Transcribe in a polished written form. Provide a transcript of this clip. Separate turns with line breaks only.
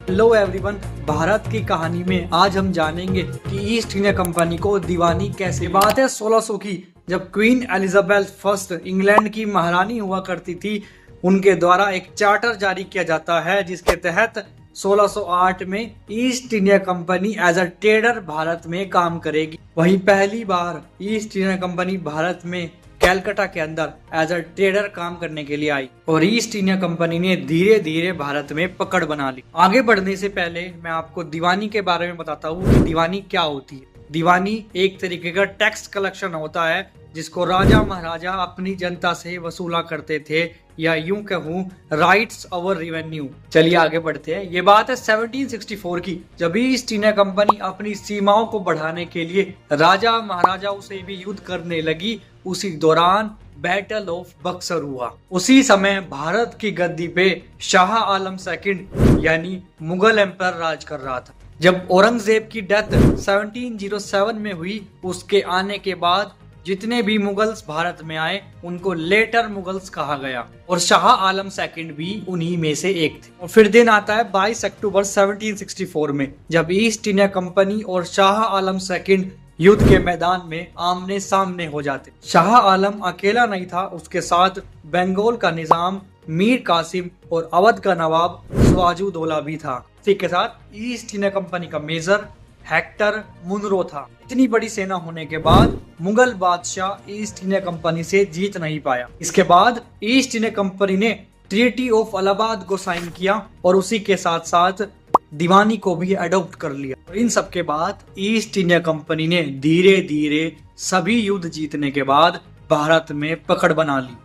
Hello everyone, Bharat की कहानी में आज हम जानेंगे कि ईस्ट इंडिया कंपनी को दीवानी कैसे। बात है 1600 की, जब क्वीन एलिजाबेथ फर्स्ट इंग्लैंड की महारानी हुआ करती थी। उनके द्वारा एक चार्टर जारी किया जाता है जिसके तहत 1608 में East India Company as a trader Bharat में काम करेगी। वहीं पहली बार ईस्ट इंडिया कंपनी भारत में कैलकाटा के अंदर एज अ ट्रेडर काम करने के लिए आई और ईस्ट इंडिया कंपनी ने धीरे धीरे भारत में पकड़ बना ली। आगे बढ़ने से पहले मैं आपको दीवानी के बारे में बताता हूँ कि दीवानी क्या होती है। दीवानी एक तरीके का टैक्स कलेक्शन होता है जिसको राजा महाराजा अपनी जनता से वसूला करते थे, या यूं कहूं राइट्स ओवर रेवेन्यू। चलिए आगे बढ़ते हैं। ये बात है 1764 की, जब ईस्ट इंडिया कंपनी अपनी सीमाओं को बढ़ाने के लिए राजा महाराजाओं से भी युद्ध करने लगी। उसी दौरान बैटल ऑफ बक्सर हुआ। उसी समय भारत की गद्दी पे शाह आलम सेकंड यानी मुगल एम्पायर राज कर रहा था। जब औरंगजेब की डेथ 1707 में हुई, उसके आने के बाद जितने भी मुगल्स भारत में आए उनको लेटर मुगल्स कहा गया और शाह आलम सेकंड भी उन्हीं में से एक थे। और फिर दिन आता है 22 अक्टूबर 1764 में, जब ईस्ट इंडिया कंपनी और शाह आलम सेकंड युद्ध के मैदान में आमने सामने हो जाते। शाह आलम अकेला नहीं था, उसके साथ बंगाल का निजाम मीर कासिम और अवध का नवाब सिराजुद्दौला भी था। इसी के साथ ईस्ट इंडिया कंपनी का मेजर हेक्टर मुनरो था। इतनी बड़ी सेना होने के बाद मुगल बादशाह ईस्ट इंडिया कंपनी से जीत नहीं पाया। इसके बाद ईस्ट इंडिया कंपनी ने ट्रीटी ऑफ इलाहाबाद को साइन किया और उसी के साथ साथ दीवानी को भी अडॉप्ट कर लिया। और इन सब के बाद ईस्ट इंडिया कंपनी ने धीरे धीरे सभी युद्ध जीतने के बाद भारत में पकड़ बना ली।